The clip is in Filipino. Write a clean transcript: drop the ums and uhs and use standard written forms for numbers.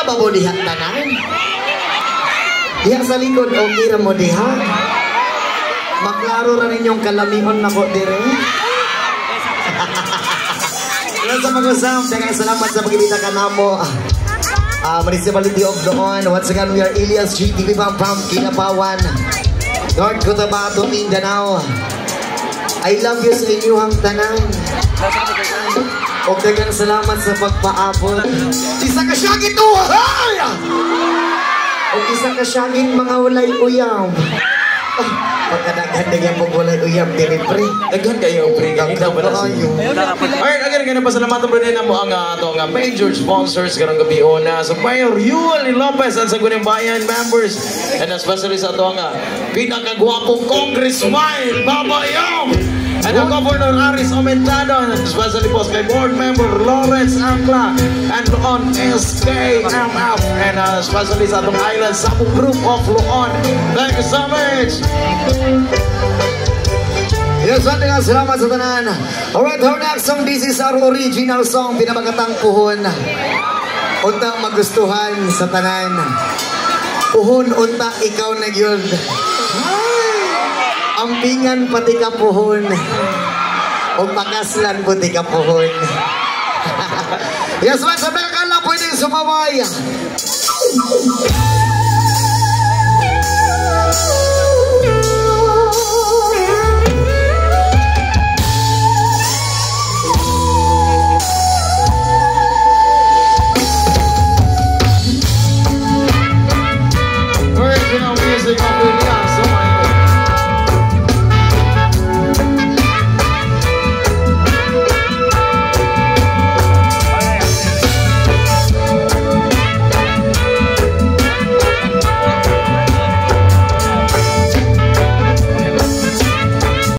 ba mo diha tanan? Diha sa likod, okay ra mo diha? Maklaro ra ninyong kalamihon na ko dire. Wala sa mag-usam, daghang salamat sa pag-ibita ka namo. Municipality of Doon. Once again, we are Elias GTV Pampam, Kinapawan, North Cotabato, Mindanao. I love you sa inyong tanan. O daghang salamat sa pagpaabot. Isa ka siyagin to! O isa ka siyagin mga walay uyam. Pagkadaghan yung magulay uyam diri pre. Daghan kayo pre. Gaganda ba na siya? Alright, again pasalamatan po rin mo ang atong major sponsors karong gabi una. So Mayor Yuli Lopez at sa Gunang Bayan members and especially sa atong pinakagwapong Congressman Babayong and ang Governor Aris Aumentado, especially po kay Board Member Lawrence Angla and on SKMF and especially sa atong island Sabong Group of Luon. Thank you so much. Yes, salamat sa tanan. Alright, our next song, this is our original song, pinamagatang Puhon. Unta magustuhan sa tanan. Puhon, unta ikaw na yun. Ampingan pati ka puhon. O makaslan pati ka puhon. Yes, man, sabi ka lang pwede sumabay.